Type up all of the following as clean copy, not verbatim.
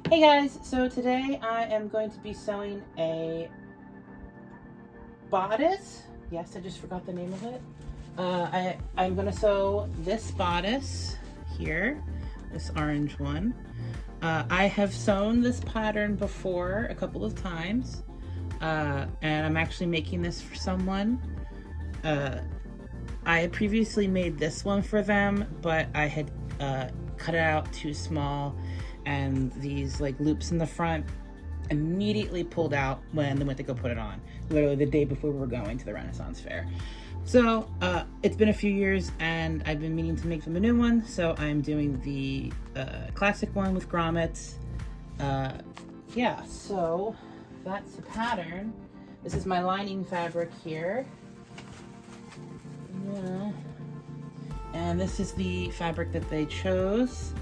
Hey guys, so today I am going to be sewing a bodice. Yes, I just forgot the name of it. I'm going to sew this bodice here, this orange one. I have sewn this pattern before a couple of times, and I'm actually making this for someone. I had previously made this one for them, but I had cut it out too small, and these like loops in the front immediately pulled out when they went to go put it on, literally the day before we were going to the Renaissance Fair. So it's been a few years and I've been meaning to make them a new one, so I'm doing the classic one with grommets. Yeah, so that's the pattern. This is my lining fabric here. Yeah. And this is the fabric that they chose.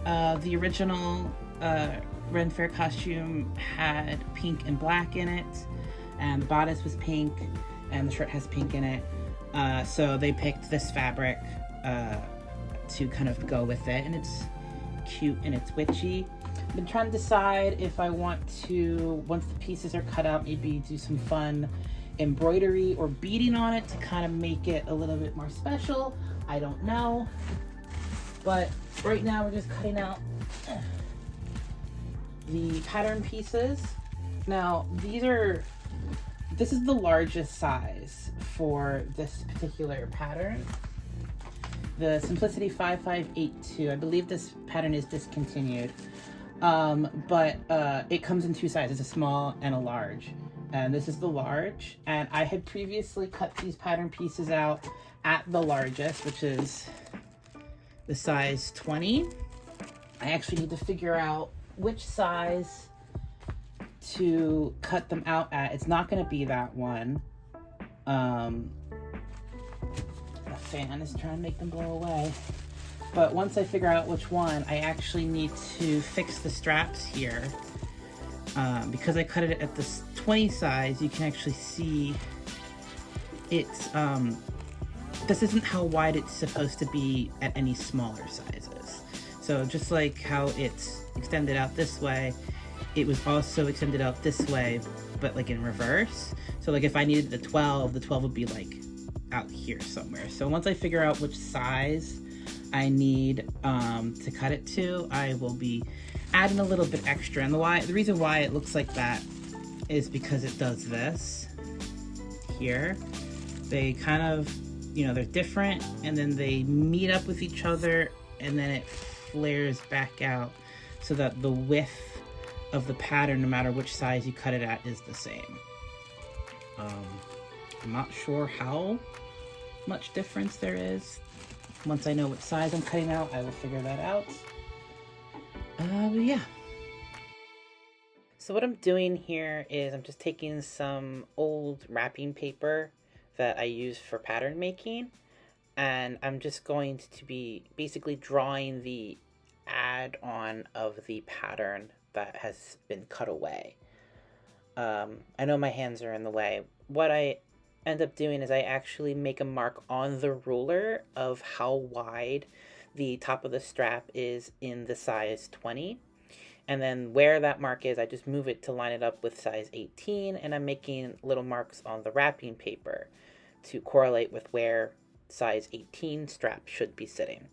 The original Ren Fair costume had pink and black in it, and the bodice was pink, and the shirt has pink in it. So they picked this fabric to kind of go with it, and it's cute and it's witchy. I've been trying to decide if I want to, once the pieces are cut out, maybe do some fun embroidery or beading on it to kind of make it a little bit more special. I don't know, but right now we're just cutting out the pattern pieces. Now this is the largest size for this particular pattern, the Simplicity 5582. I believe this pattern is discontinued, but it comes in two sizes, a small and a large. And this is the large, and I had previously cut these pattern pieces out at the largest, which is the size 20. I actually need to figure out which size to cut them out at. It's not going to be that one. The fan is trying to make them blow away. But once I figure out which one, I actually need to fix the straps here. Because I cut it at this 20 size, you can actually see it's, this isn't how wide it's supposed to be at any smaller sizes. So just like how it's extended out this way, it was also extended out this way, but like in reverse. So like if I needed the 12 would be like out here somewhere. So once I figure out which size I need to cut it to, I will be adding a little bit extra. And the reason why it looks like that is because it does this here. They kind of, they're different, and then they meet up with each other, and then it flares back out so that the width of the pattern, no matter which size you cut it at, is the same. I'm not sure how much difference there is. Once I know what size I'm cutting out, I will figure that out. But yeah. So what I'm doing here is I'm just taking some old wrapping paper that I use for pattern making, and I'm just going to be basically drawing the add-on of the pattern that has been cut away. I know my hands are in the way. What I end up doing is I actually make a mark on the ruler of how wide the top of the strap is in the size 20. And then where that mark is, I just move it to line it up with size 18, and I'm making little marks on the wrapping paper to correlate with where size 18 strap should be sitting.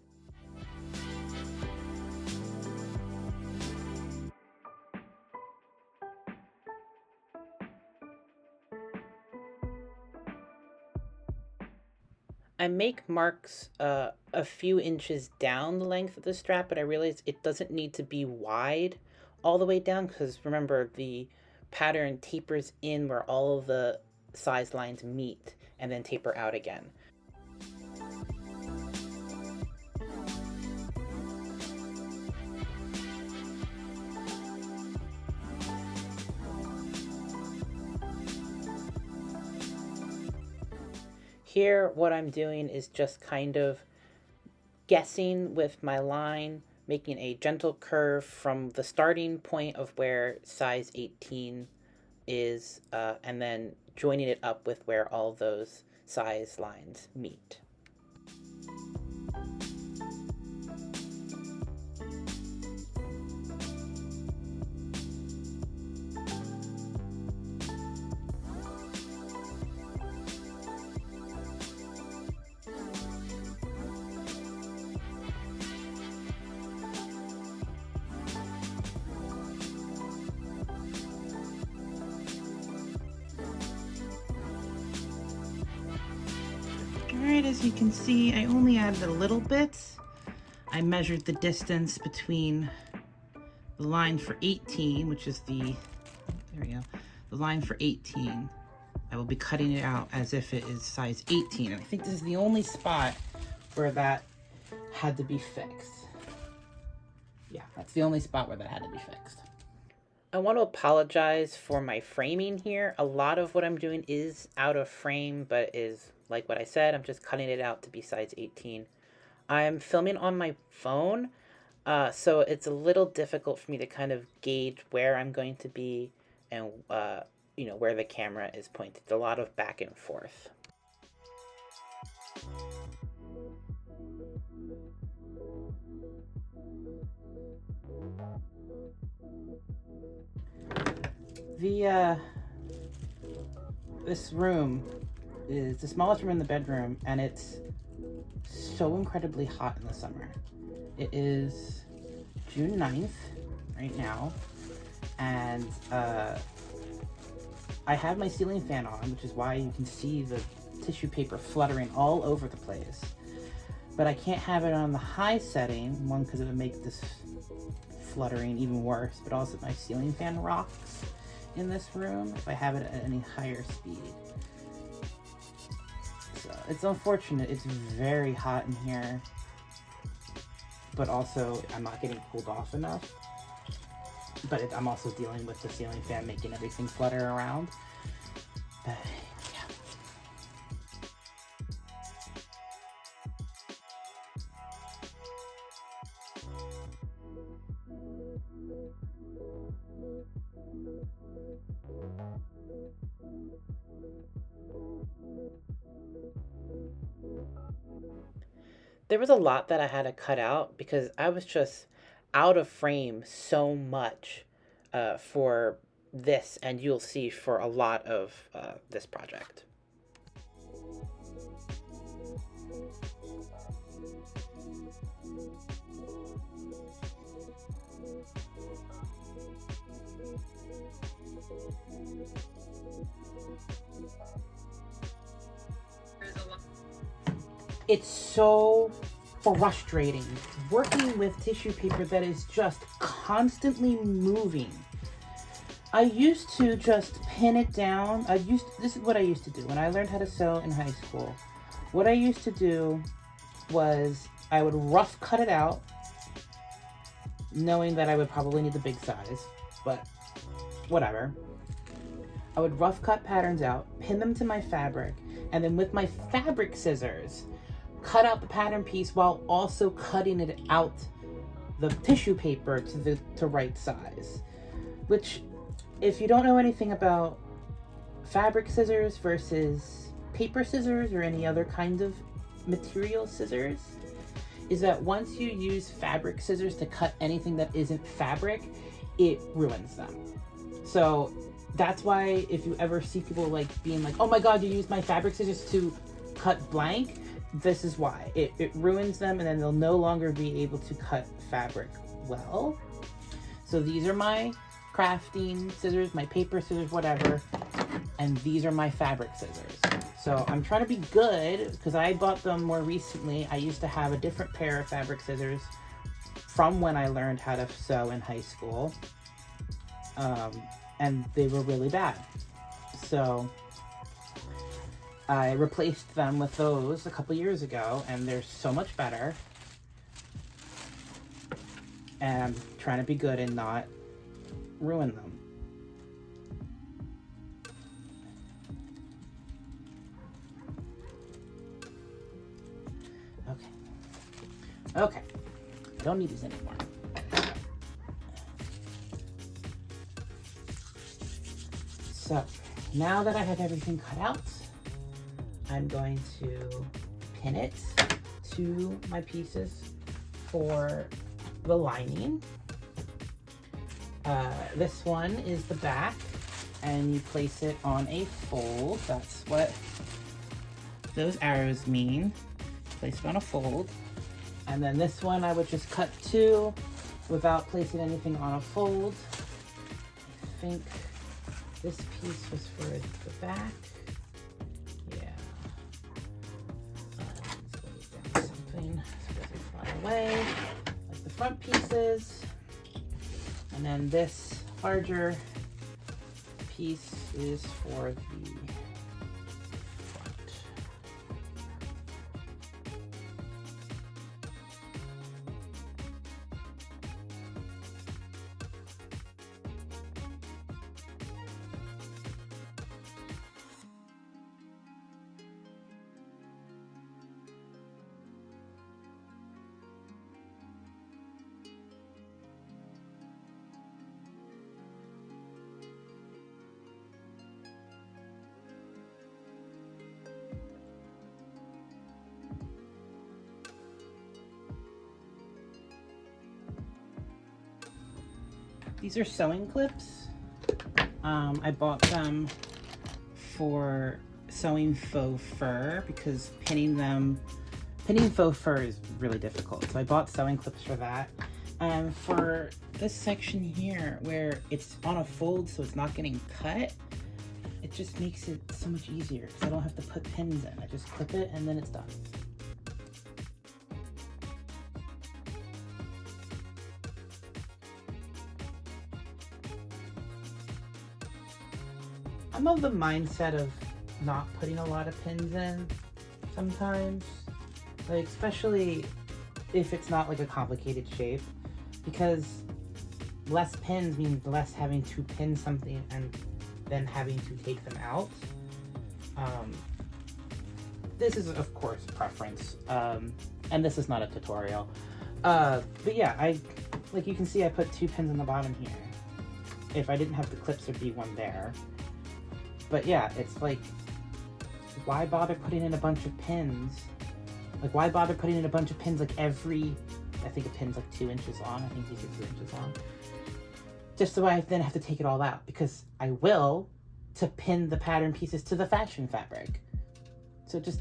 I make marks a few inches down the length of the strap, but I realize it doesn't need to be wide all the way down, because remember, the pattern tapers in where all of the size lines meet and then taper out again. Here, what I'm doing is just kind of guessing with my line, making a gentle curve from the starting point of where size 18 is, and then joining it up with where all those size lines meet. inside, as you can see, I only added a little bit. I measured the distance between the line for 18, which is the line for 18. I will be cutting it out as if it is size 18. And I think this is the only spot where that had to be fixed. Yeah, that's the only spot where that had to be fixed. I want to apologize for my framing here. A lot of what I'm doing is out of frame, but is like what I said, I'm just cutting it out to be size 18. I'm filming on my phone, so it's a little difficult for me to kind of gauge where I'm going to be and you know, where the camera is pointed. A lot of back and forth. This room is the smallest room in the bedroom, and it's so incredibly hot in the summer. It is June 9th right now, and I have my ceiling fan on, which is why you can see the tissue paper fluttering all over the place. But I can't have it on the high setting, one, because it would make this fluttering even worse, but also my ceiling fan rocks in this room if I have it at any higher speed. So it's unfortunate. It's very hot in here, but also I'm not getting cooled off enough. But I'm also dealing with the ceiling fan making everything flutter around. But yeah. There was a lot that I had to cut out because I was just out of frame so much for this, and you'll see for a lot of this project. It's so frustrating working with tissue paper that is just constantly moving. I used to just pin it down. This is what I used to do when I learned how to sew in high school. What I used to do was I would rough cut it out, knowing that I would probably need the big size, but whatever. I would rough cut patterns out, pin them to my fabric, and then with my fabric scissors, cut out the pattern piece while also cutting it out the tissue paper to the right size. Which, if you don't know anything about fabric scissors versus paper scissors or any other kind of material scissors, is that once you use fabric scissors to cut anything that isn't fabric, it ruins them. So that's why if you ever see people like being like, oh my god, you used my fabric scissors to cut blank, this is why. It ruins them, and then they'll no longer be able to cut fabric well. So these are my crafting scissors, my paper scissors, whatever, and these are my fabric scissors. So I'm trying to be good because I bought them more recently. I used to have a different pair of fabric scissors from when I learned how to sew in high school, and they were really bad. So I replaced them with those a couple years ago, and they're so much better. And I'm trying to be good and not ruin them. Okay. I don't need these anymore. So now that I have everything cut out, I'm going to pin it to my pieces for the lining. This one is the back, and you place it on a fold. That's what those arrows mean. Place it on a fold. And then this one I would just cut to without placing anything on a fold. I think this piece was for the back. Yeah. away, like the front pieces. And then this larger piece is for the front. These are sewing clips. I bought them for sewing faux fur because pinning faux fur is really difficult. So I bought sewing clips for that. And for this section here where it's on a fold so it's not getting cut, it just makes it so much easier because I don't have to put pins in. I just clip it and then it's done. I'm of the mindset of not putting a lot of pins in sometimes, like especially if it's not like a complicated shape, because less pins means less having to pin something and then having to take them out. This is of course preference, and this is not a tutorial, but yeah, like you can see I put 2 pins on the bottom here. If I didn't have the clips, there'd be one there. But yeah, it's like, why bother putting in a bunch of pins? Like, why bother putting in a bunch of pins like every, I think a pin's like 2 inches long. I think these are 2 inches long. Just so I then have to take it all out, because I will to pin the pattern pieces to the fashion fabric. So it just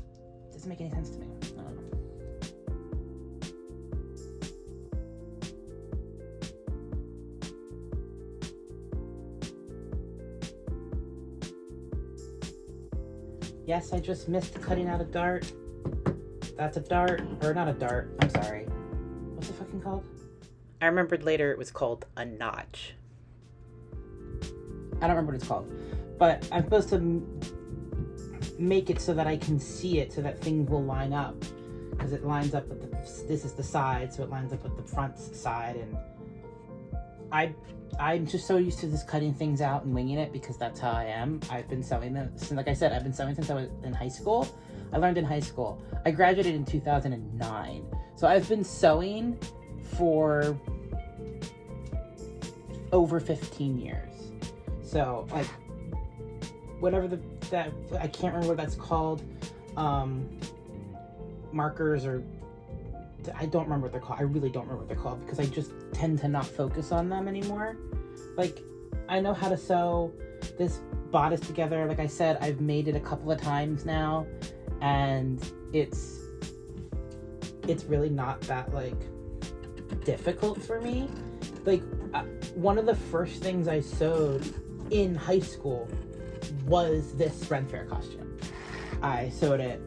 doesn't make any sense to me. I don't know. Yes, I just missed cutting out a dart. That's a dart, or not a dart, I'm sorry. What's it fucking called? I remembered later it was called a notch. I don't remember what it's called. But I'm supposed to make it so that I can see it, so that things will line up. Because it lines up with this is the side, so it lines up with the front side, and I'm just so used to just cutting things out and winging it because that's how I am. I've been sewing them, like I said, I've been sewing since I was in high school. I learned in high school. I graduated in 2009. So I've been sewing for over 15 years. So like, whatever that I can't remember what that's called. Markers, or I don't remember what they're called. I really don't remember what they're called because I just tend to not focus on them anymore. Like, I know how to sew this bodice together. Like I said, I've made it a couple of times now, and it's really not that like difficult for me. Like one of the first things I sewed in high school was this Ren Fair costume. I sewed it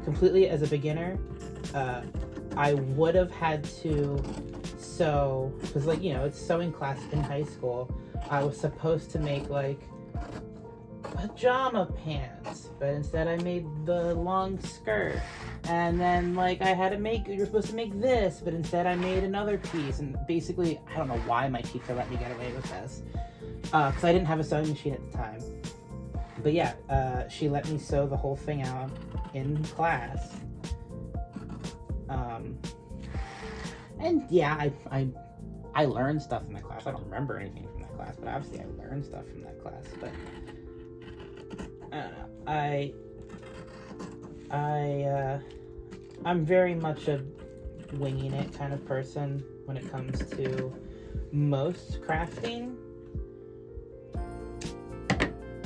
completely as a beginner. I would have had to sew, because like, you know, it's sewing class in high school. I was supposed to make like pajama pants, but instead I made the long skirt. And then like you're supposed to make this, but instead I made another piece. And basically, I don't know why my teacher let me get away with this, because I didn't have a sewing machine at the time. But yeah, she let me sew the whole thing out in class. And yeah, I learned stuff from that class. I don't remember anything from that class, but obviously I learned stuff from that class. But I'm very much a winging it kind of person when it comes to most crafting.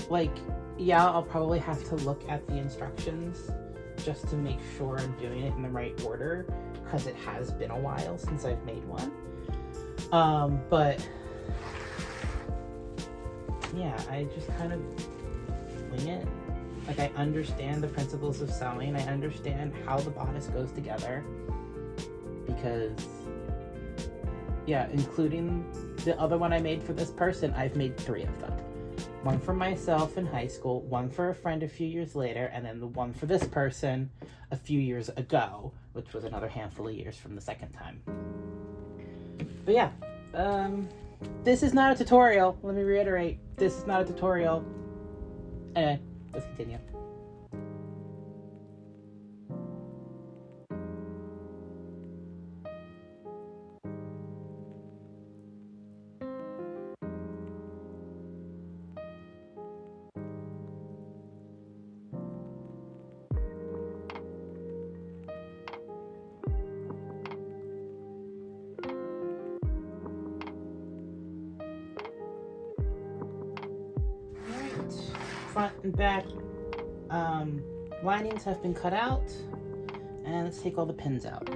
Like, yeah, I'll probably have to look at the instructions just to make sure I'm doing it in the right order, because it has been a while since I've made one. But yeah, I just kind of wing it. Like, I understand the principles of sewing. I understand how the bodice goes together. because, yeah, including the other one I made for this person, I've made 3 of them. One for myself in high school, one for a friend a few years later, and then the one for this person a few years ago, which was another handful of years from the second time. But yeah, this is not a tutorial. Let me reiterate, this is not a tutorial. Anyway, let's continue. Front and back linings have been cut out, and let's take all the pins out.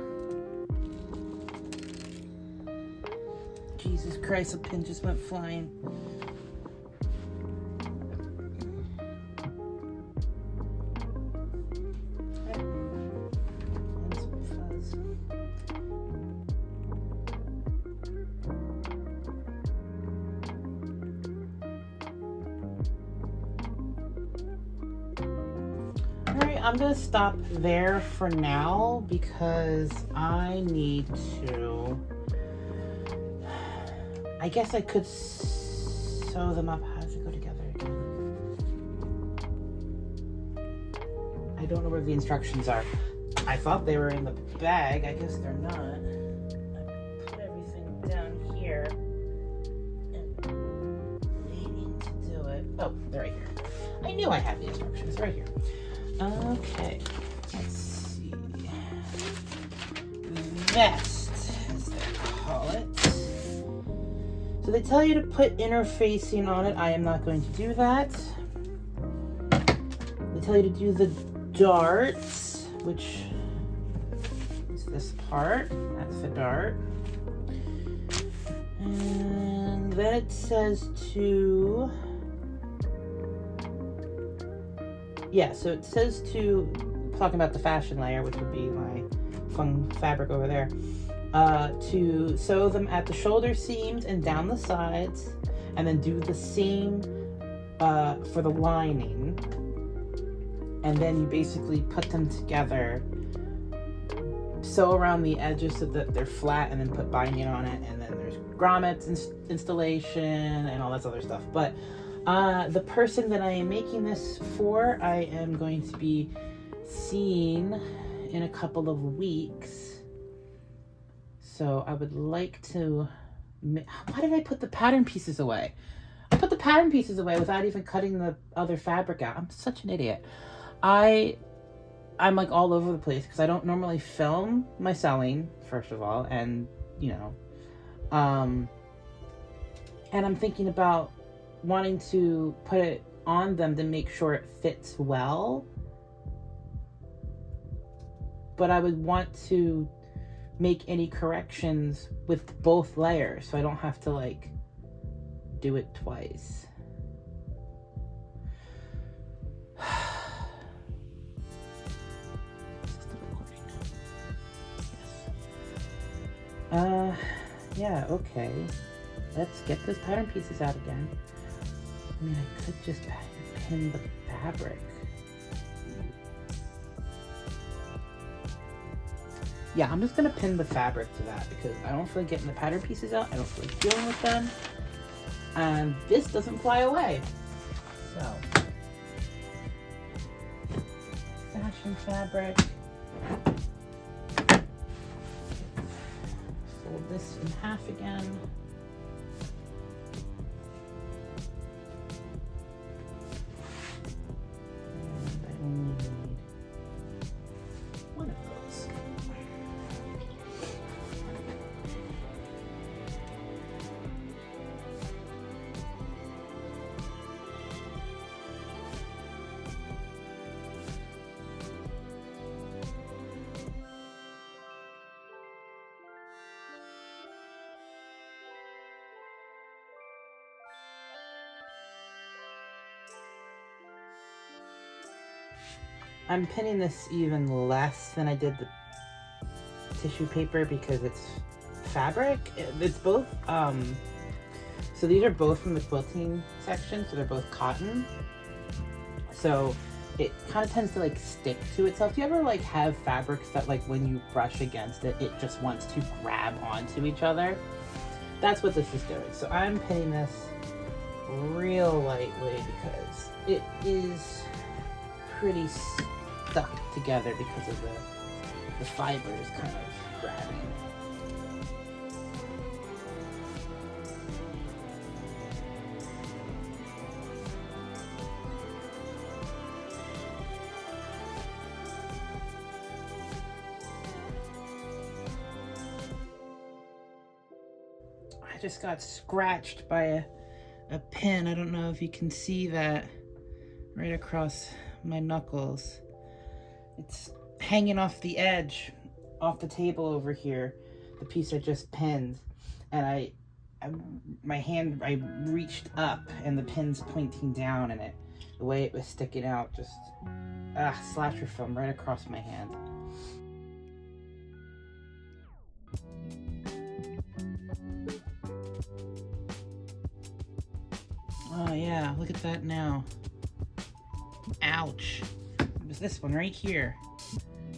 Jesus Christ, a pin just went flying. And some fuzz. I'm gonna stop there for now because I need to, I guess I could sew them up. How does it go together again? I don't know where the instructions are. I thought they were in the bag. I guess they're not. I put everything down here and waiting to do it. Oh, they're right here. I knew I had the instructions right here. Okay, let's see. Vest, as they call it. So they tell you to put interfacing on it. I am not going to do that. They tell you to do the darts, which is this part. That's the dart. And then it says to... Yeah, so it says to, talking about the fashion layer, which would be my fun fabric over there, to sew them at the shoulder seams and down the sides, and then do the same for the lining. And then you basically put them together, sew around the edges so that they're flat, and then put binding on it, and then there's grommets installation and all that other stuff. But the person that I am making this for, I am going to be seeing in a couple of weeks. So I would like to... Why did I put the pattern pieces away? I put the pattern pieces away without even cutting the other fabric out. I'm such an idiot. I'm like all over the place because I don't normally film my sewing, first of all, and you know, and I'm thinking about wanting to put it on them to make sure it fits well, but I would want to make any corrections with both layers so I don't have to like do it twice. Yeah, okay. Let's get those pattern pieces out again. I mean, I could just pin the fabric. Yeah, I'm just gonna pin the fabric to that because I don't feel like getting the pattern pieces out. I don't feel like dealing with them. And this doesn't fly away. So, fashion fabric. Fold this in half again. And I only need one of those. I'm pinning this even less than I did the tissue paper because it's fabric. It's both, so these are both from the quilting section, so they're both cotton. So it kind of tends to like stick to itself. Do you ever like have fabrics that like when you brush against it, it just wants to grab onto each other? That's what this is doing. So I'm pinning this real lightly because it is pretty stuck together because of the fibers kind of grabbing. I just got scratched by a pin. I don't know if you can see that right across my knuckles. It's hanging off the edge, off the table over here, the piece I just pinned. And I reached up and the pin's pointing down, and the way it was sticking out just, slasher film right across my hand. Oh yeah, look at that now. Ouch. It was this one right here.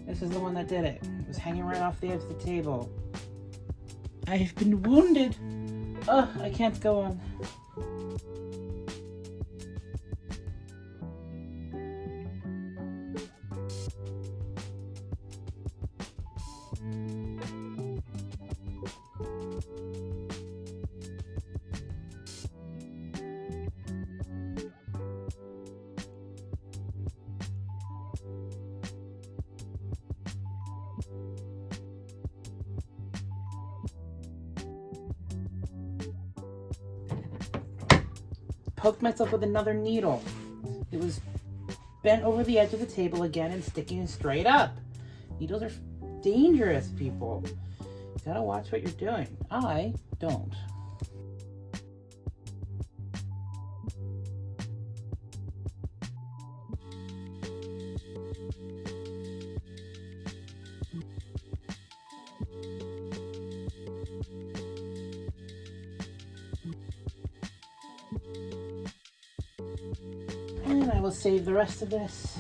This is the one that did it. It was hanging right off the edge of the table. I've been wounded. Oh, I can't go on. Poked myself with another needle. It was bent over the edge of the table again and sticking straight up. Needles are dangerous, people. You gotta watch what you're doing. I don't. And I will save the rest of this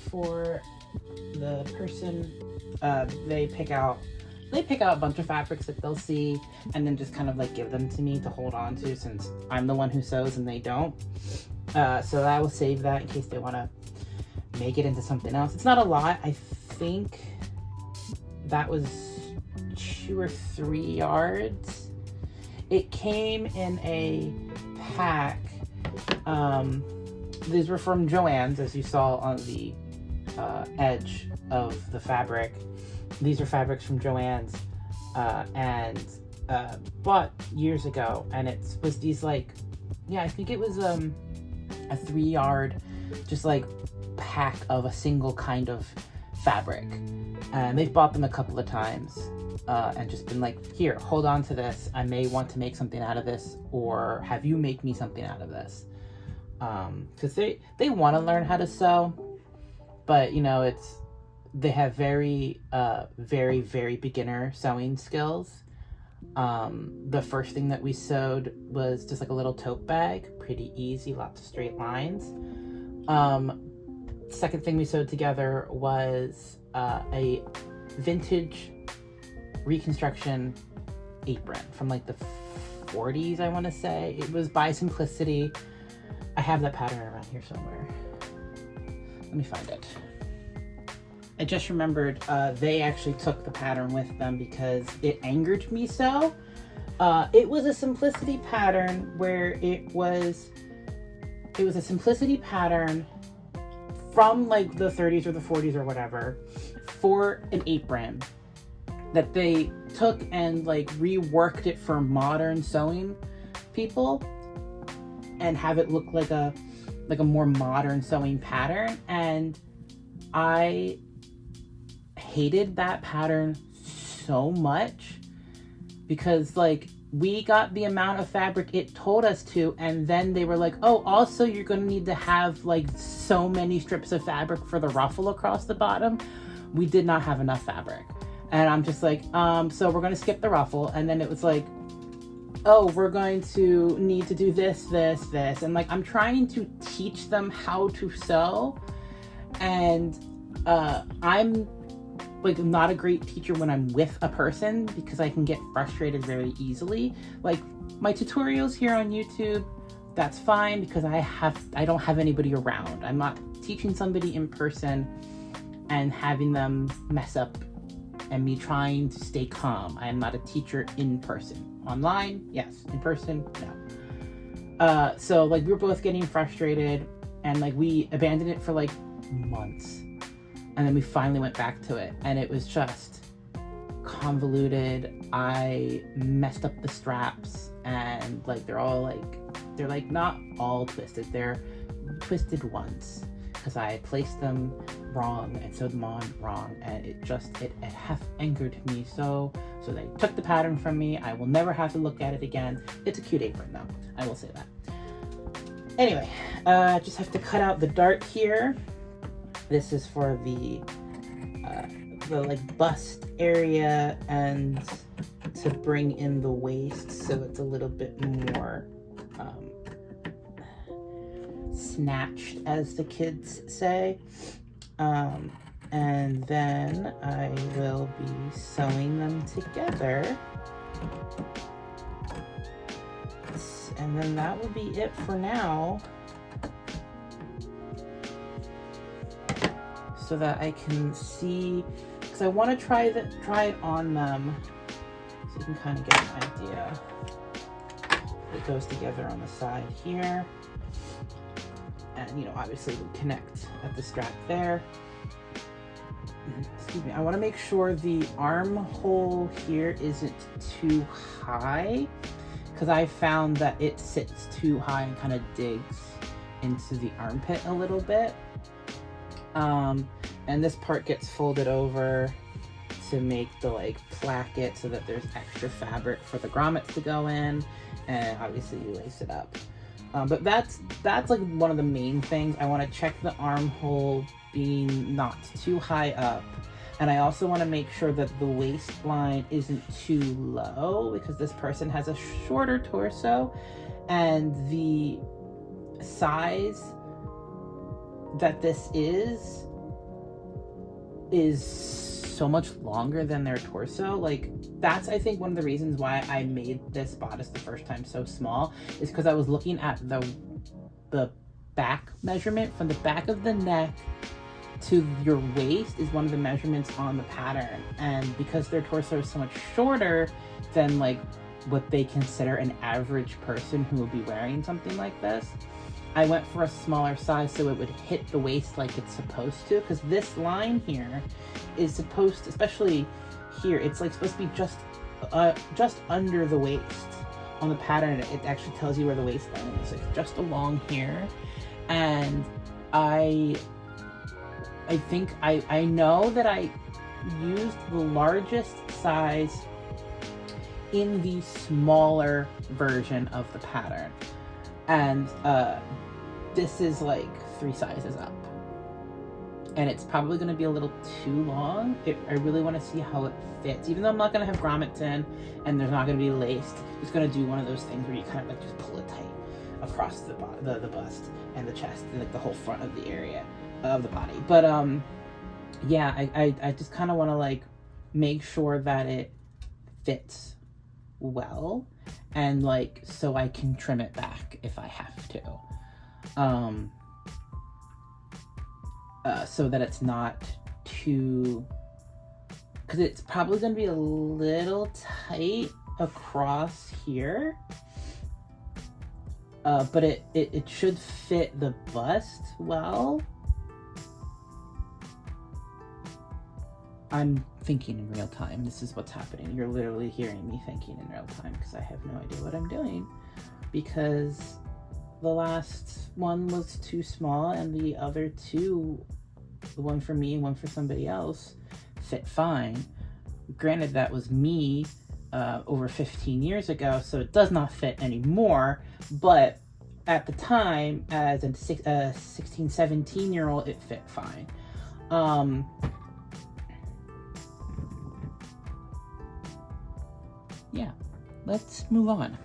for the person. They pick out a bunch of fabrics that they'll see and then just kind of like give them to me to hold on to, since I'm the one who sews and they don't. So I will save that in case they want to make it into something else. It's not a lot. I think that was 2 or 3 yards. It came in a pack. These were from Joann's, as you saw on the edge of the fabric. These are fabrics from Joann's, and bought years ago, and it was these like, yeah, I think it was a 3 yard, just like pack of a single kind of fabric. And they've bought them a couple of times, and just been like, here, hold on to this. I may want to make something out of this, or have you make me something out of this. Because they want to learn how to sew, but you know, they have very very beginner sewing skills. The first thing that we sewed was just like a little tote bag, pretty easy, lots of straight lines. Second thing we sewed together was a vintage reconstruction apron from like the 40s, I want to say. It was by Simplicity. I have that pattern around here somewhere. Let me find it. I just remembered they actually took the pattern with them because it angered me so. It was a Simplicity pattern where it was a Simplicity pattern from like the 30s or the 40s or whatever for an apron that they took and like reworked it for modern sewing people and have it look like a more modern sewing pattern. And I hated that pattern so much because like we got the amount of fabric it told us to, and then they were like, oh, also you're gonna need to have like so many strips of fabric for the ruffle across the bottom. We did not have enough fabric. And I'm just like, so we're going to skip the ruffle. And then it was like, oh, we're going to need to do this, this, this. And like, I'm trying to teach them how to sew. And I'm like not a great teacher when I'm with a person because I can get frustrated very easily. Like my tutorials here on YouTube, that's fine because I don't have anybody around. I'm not teaching somebody in person and having them mess up and me trying to stay calm. I am not a teacher in person. Online, yes. In person, no. So like we were both getting frustrated and like we abandoned it for like months. And then we finally went back to it and it was just convoluted. I messed up the straps and like they're like not all twisted. They're twisted once because I placed them wrong and sewed them on wrong, and it half angered me so they took the pattern from me. I will never have to look at it again. It's a cute apron though, I will say that. Anyway, just have to cut out the dart here. This is for the like bust area and to bring in the waist so it's a little bit more snatched, as the kids say. And then I will be sewing them together. And then that will be it for now. So that I can see, because I want to try it on them so you can kind of get an idea. It goes together on the side here. And, you know, obviously we connect at the strap there. Excuse me. I want to make sure the armhole here isn't too high because I found that it sits too high and kind of digs into the armpit a little bit. And this part gets folded over to make the like placket so that there's extra fabric for the grommets to go in, and obviously you lace it up. But that's like one of the main things. I want to check the armhole being not too high up, and I also want to make sure that the waistline isn't too low because this person has a shorter torso, and the size that this is so much longer than their torso. Like that's, I think, one of the reasons why I made this bodice the first time so small is because I was looking at the back measurement from the back of the neck to your waist is one of the measurements on the pattern, and because their torso is so much shorter than like what they consider an average person who will be wearing something like this, I went for a smaller size so it would hit the waist like it's supposed to, because this line here is supposed to, especially here, it's like supposed to be just under the waist. On the pattern, it actually tells you where the waistline is. It's just along here. And I think I know that I used the largest size in the smaller version of the pattern. And this is like 3 sizes up. And it's probably going to be a little too long. I really want to see how it fits. Even though I'm not going to have grommets in and there's not going to be laced, just going to do one of those things where you kind of like just pull it tight across the bust and the chest and like the whole front of the area of the body. But yeah, I just kind of want to like make sure that it fits well, and like so I can trim it back if I have to. So that it's not too, because it's probably going to be a little tight across here, but it should fit the bust well. I'm thinking in real time. This is what's happening. You're literally hearing me thinking in real time because I have no idea what I'm doing, because the last one was too small and the other two, the one for me and one for somebody else, fit fine. Granted, that was me over 15 years ago, so it does not fit anymore, but at the time, as a 16, 17-year-old, it fit fine. yeah, let's move on.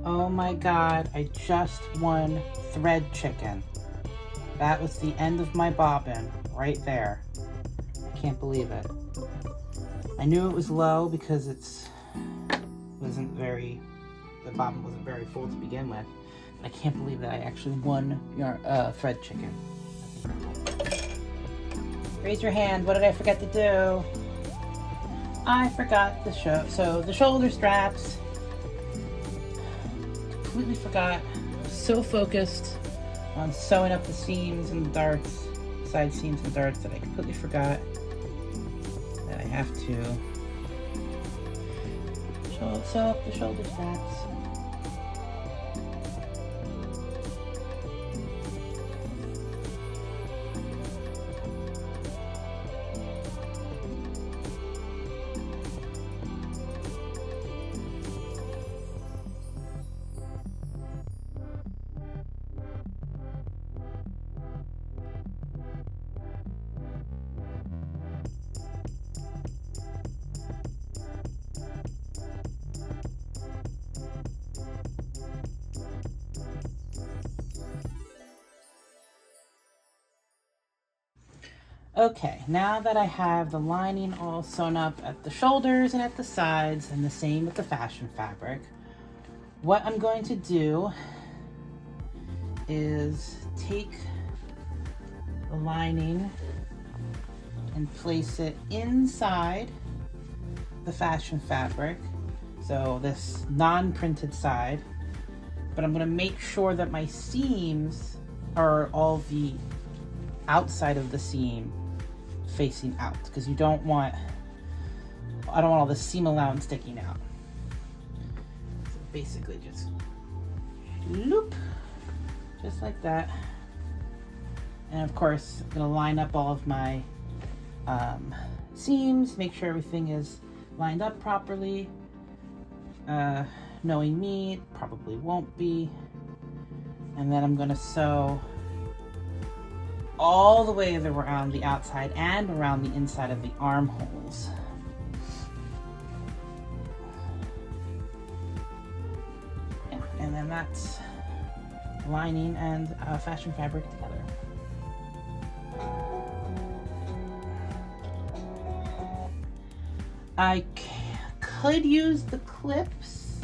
Oh my God, I just won thread chicken. That was the end of my bobbin right there. I can't believe it. I knew it was low because the bobbin wasn't very full to begin with. I can't believe that I actually won thread chicken. Raise your hand, what did I forget to do? I forgot the shoulder straps. Completely forgot. I was so focused on sewing up the seams and the darts, side seams and darts, that I completely forgot that I have to sew up the shoulder straps. Okay, now that I have the lining all sewn up at the shoulders and at the sides, and the same with the fashion fabric, what I'm going to do is take the lining and place it inside the fashion fabric, so this non-printed side, but I'm going to make sure that my seams are all the outside of the seam facing out, because I don't want all the seam allowance sticking out. So basically just loop, just like that. And of course, I'm gonna line up all of my seams, make sure everything is lined up properly. Knowing me, it probably won't be. And then I'm gonna sew all the way around the outside and around the inside of the armholes. Yeah, and then that's lining and fashion fabric together. I could use the clips,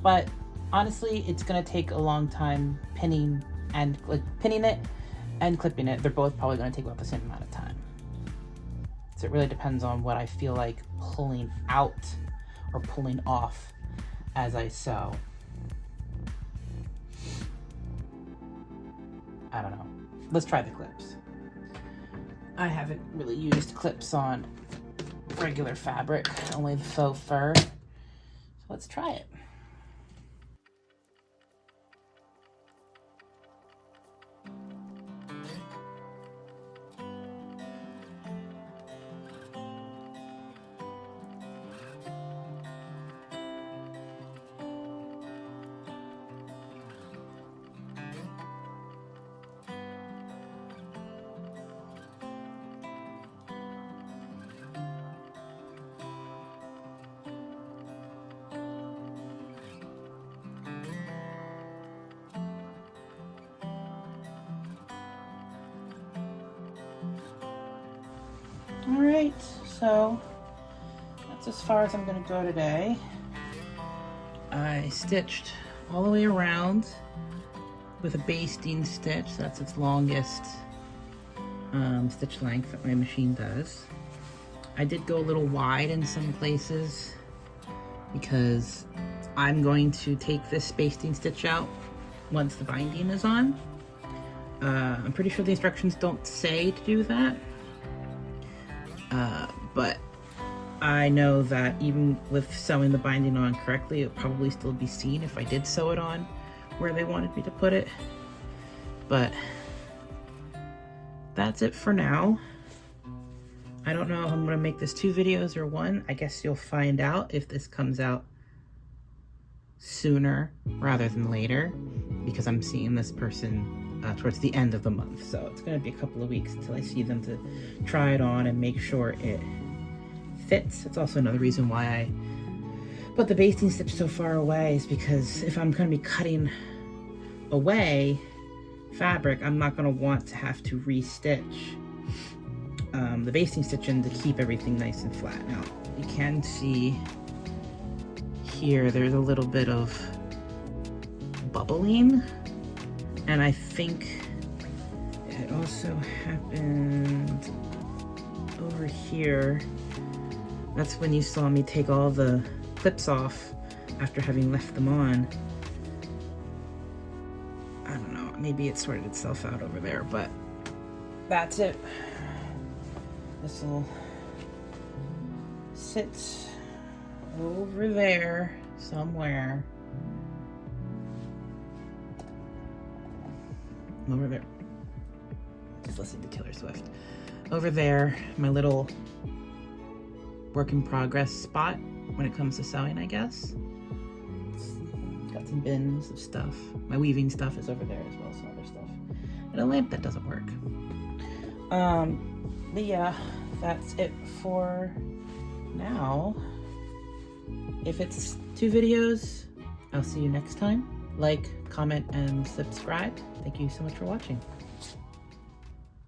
but honestly, it's gonna take a long time pinning it and clipping it. They're both probably gonna take about the same amount of time. So it really depends on what I feel like pulling out or pulling off as I sew. I don't know. Let's try the clips. I haven't really used clips on regular fabric, only the faux fur. So let's try it. All right, so that's as far as I'm gonna go today. I stitched all the way around with a basting stitch. That's its longest stitch length that my machine does. I did go a little wide in some places because I'm going to take this basting stitch out once the binding is on. I'm pretty sure the instructions don't say to do that. But I know that even with sewing the binding on correctly, it would probably still be seen if I did sew it on where they wanted me to put it. But that's it for now. I don't know if I'm gonna make this 2 videos or 1. I guess you'll find out if this comes out sooner rather than later, because I'm seeing this person towards the end of the month. So it's gonna be a couple of weeks until I see them to try it on and make sure it fits. It's also another reason why I put the basting stitch so far away, is because if I'm gonna be cutting away fabric, I'm not gonna want to have to re-stitch the basting stitch in to keep everything nice and flat. Now, you can see here, there's a little bit of bubbling, and I think it also happened over here. That's when you saw me take all the clips off after having left them on. I don't know, maybe it sorted itself out over there, but that's it. This will sit over there somewhere. Over there. Just listening to Taylor Swift. Over there, my little work in progress spot when it comes to sewing, I guess. Got some bins of stuff. My weaving stuff is over there as well, some other stuff. And a lamp that doesn't work. But yeah, that's it for now. If it's 2 videos, I'll see you next time. Like, comment, and subscribe. Thank you so much for watching.